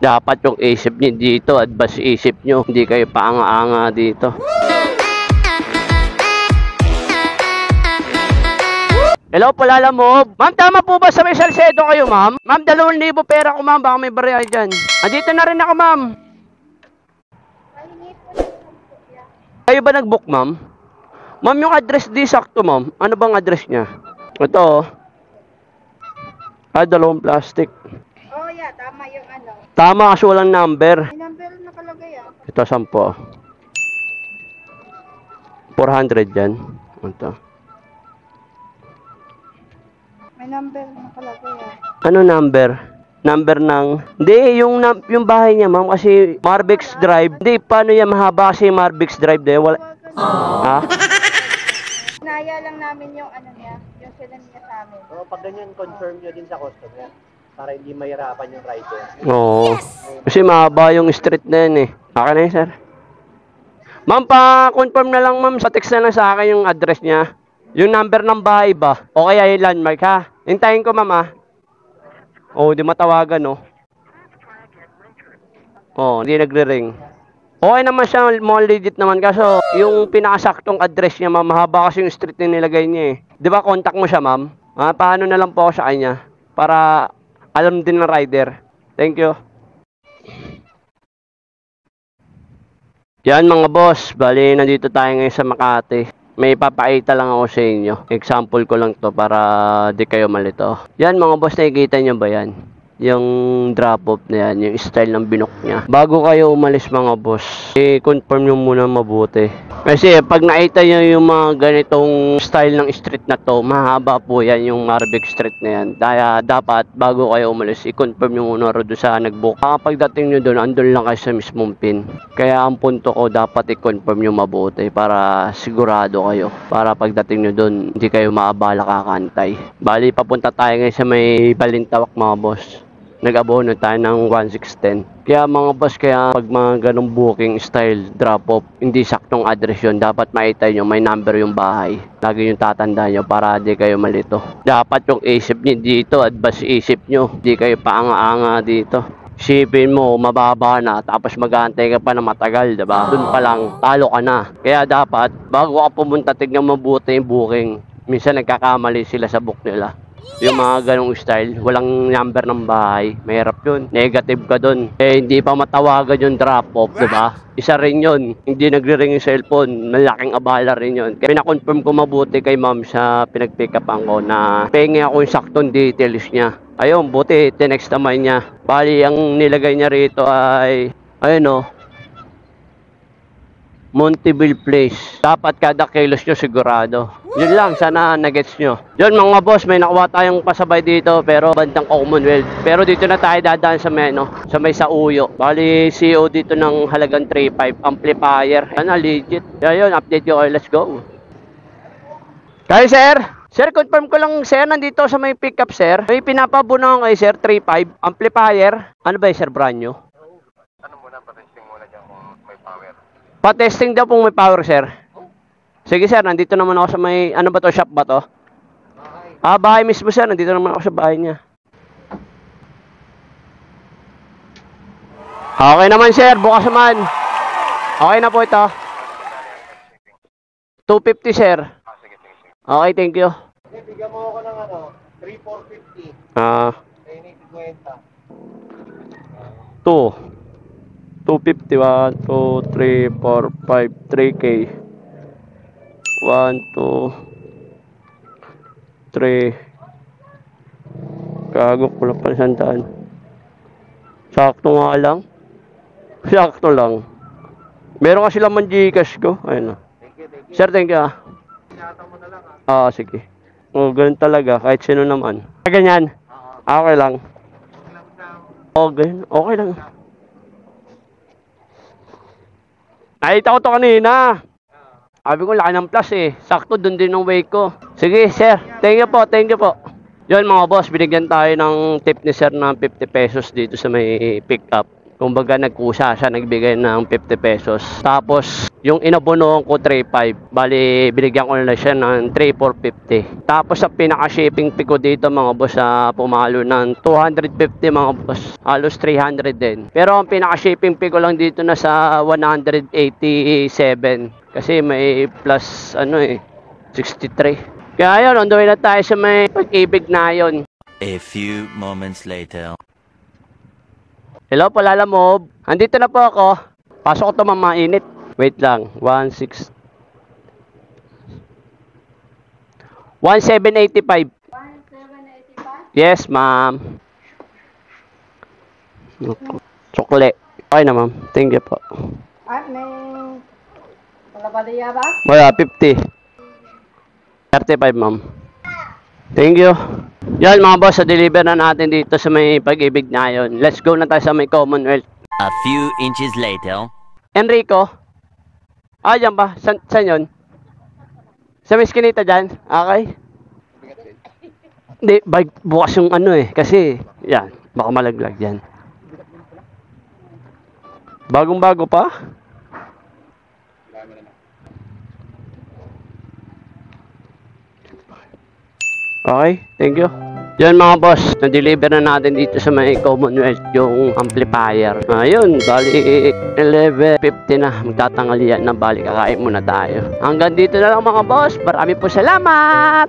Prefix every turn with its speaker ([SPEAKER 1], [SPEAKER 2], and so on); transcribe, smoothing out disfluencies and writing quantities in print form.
[SPEAKER 1] Dapat yung isip niyo dito, advance isip niyo. Hindi kayo paanga-anga dito. Hello po, Lala Mob. Ma'am, tama po ba sa may Salcedo kayo, ma'am? Ma'am, 2,000 pera ko, ma'am. Baka may barya dyan. Andito na rin ako, ma'am. Kayo ba nag-book, ma'am? Ma'am, yung address di sakto, ma'am. Ano bang address niya? Ito, oh. 2 plastic.
[SPEAKER 2] Oh, yeah. Tama yung ano.
[SPEAKER 1] Tama kasi walang number.
[SPEAKER 2] May number nakalagay ah.
[SPEAKER 1] Ito, 10. 400 yan. Ito.
[SPEAKER 2] May number nakalagay ah.
[SPEAKER 1] Ano number? Number ng... Hindi, yung bahay niya, ma'am, kasi Marbex Drive. Hindi, paano yan? Mahaba kasi Marbex Drive. Wala... Ha?
[SPEAKER 2] Naya lang namin yung ano niya, yung sila niya sa amin.
[SPEAKER 3] So, pag ganyan, confirm nyo din sa customer para hindi mahirapan yung rider.
[SPEAKER 1] Oo. Kasi mahaba yung street na yan eh. Akin na yun, sir. Ma'am, pa-confirm na lang, ma'am. Sa text na lang sa akin yung address niya. Yung number ng bahay ba? O kaya yung landmark, ha? Hintayin ko, ma'am, ha? Oo, di matawagan, no? Oo, hindi nagre-ring. Okay naman siya, more legit naman. Kaso, yung pinakasaktong address niya, ma'am, mahaba kasi yung street na nilagay niya eh. Di ba, contact mo siya, ma'am? Paano na lang po ako sa kanya? Para alam din ng rider. Thank you. Yan mga boss, bali nandito tayo ngayon sa Makati. May papakita lang ako sa inyo. Example ko lang to para di kayo malito. Yan mga boss, nakikita nyo ba yan? Yung drop-off na yan, yung style ng binok niya. Bago kayo umalis mga boss, i-confirm nyo muna mabuti. Kasi pag nakita nyo yung mga ganitong style ng street na to, mahaba po yan yung Marbex Street na yan. Kaya dapat bago kayo umalis, i-confirm nyo muna doon sa nag-book. Pagdating nyo doon, andun lang kayo sa mismong pin. Kaya ang punto ko, dapat i-confirm nyo mabuti para sigurado kayo. Para pagdating nyo doon, hindi kayo maabala kakantay. Bali, papunta tayo ngayon sa may Balintawak mga boss. Nag-abono tayo ng 1610. Kaya mga boss, kaya pag mga ganong booking style drop-off, hindi saktong address yun. Dapat makita nyo, may number yung bahay. Lagi yung tatandaan nyo para di kayo malito. Dapat yung isip nyo dito, advance isip nyo. Di kayo paanga-anga dito. Isipin mo, mababa na, tapos mag-aantay ka pa na matagal, diba? Doon pa lang, talo ka na. Kaya dapat, bago ka pumunta, tignan mabuti yung booking. Minsan nagkakamali sila sa book nila. Yung mga ganong style, walang number ng bahay, mahirap yun. Negative ka dun. Hindi pa matawagan yung drop-off, diba? Isa rin yun. Hindi nagre-ring yung cellphone, malaking abala rin yun. Kaya pinakonfirm ko mabuti kay ma'am sa pinag-pick-upan ko na pengi ako yung saktong details niya. Ayun, buti, tinext naman niya. Bali, ang nilagay niya rito ay, ayun o, Monteville Place. Dapat kada kilos nyo sigurado. Yun lang, sana nagets nyo. Yun mga boss, may nakuha tayong pasabay dito pero bandang Commonwealth. Pero dito na tayo dadaan sa may, sa may Sauyo. Bali, CO dito ng halagang 3.5 amplifier. Ano, legit. Yun, update ko. Let's go. Kaya sir, confirm ko lang sir, nandito sa may pickup sir. May pinapabunaw kay sir, 3.5 amplifier. Ano ba sir, brand new?
[SPEAKER 3] Ano muna, patesting muna dyan kung may power.
[SPEAKER 1] Pa-testing daw kung may power, sir. Sige, sir. Nandito naman ako sa may... Ano ba to? Shop ba to? Bahay mismo, sir. Nandito naman ako sa bahay niya. Okay naman, sir. Bukas naman. Okay na po ito. 250, sir.
[SPEAKER 3] Sige.
[SPEAKER 1] Okay, thank you.
[SPEAKER 3] Bigyan mo ako ng ano, 3,450. Kaya
[SPEAKER 1] 2.
[SPEAKER 3] 50.
[SPEAKER 1] 250, 1, 2, 3, 4, 5, 3K. 1, 2, 3. Gago, kulang pa 100. Sakto nga lang. Sakto lang. Meron kasi laman Gcash ko. Ayun na. Sir, thank you ah.
[SPEAKER 3] Ingatan mo na lang ah.
[SPEAKER 1] Sige. Ganun talaga. Kahit sino naman. Ganyan. Okay lang. Okay lang. Nakita ko to kanina. Sabi ko, laki ng plus eh. Sakto, dun din ng way ko. Sige, sir. Thank you po. Yun mga boss, binigyan tayo ng tip ni sir ng 50 pesos dito sa may pick up. Kumbaga nagkusa siya, nagbigay ng 50 pesos. Tapos yung inabonohan ko 3.5, bali binigyan ko na siya ng 3,450. Tapos sa pinaka-shipping fee ko dito mga boss, pumalo ng 250 mga boss. Halos 300 din. Pero ang pinaka-shipping fee ko lang dito na sa 187 kasi may plus 63. Kaya yun, on the way na tayo sa may Pag-ibig na yun.
[SPEAKER 4] A few moments later.
[SPEAKER 1] Hello, Palalamob. Andito na po ako. Pasok ko to, mainit. Wait lang. 1785.
[SPEAKER 2] 1785?
[SPEAKER 1] Yes, ma'am. Chokle. Okay na, ma'am. Thank you po.
[SPEAKER 2] At may palabadiya ba?
[SPEAKER 1] Wala, 50. 35, ma'am. Thank you. Yan mga boss, deliver na natin dito sa may Pag-ibig na yun. Let's go na tayo sa may Commonwealth.
[SPEAKER 4] A few inches later.
[SPEAKER 1] Enrico? Dyan ba? Saan yun? Sa may skinita dyan? Okay. Hindi, bukas yung kasi, yan, baka malaglag yan. Bagong-bago pa? Okay, thank you. Yan mga boss, na-deliver na natin dito sa may Commonwealth yung amplifier. Ayun, bali 11:50 na. Magtatanghalian na, bali kakain muna tayo. Hanggang dito na lang mga boss. Marami po salamat!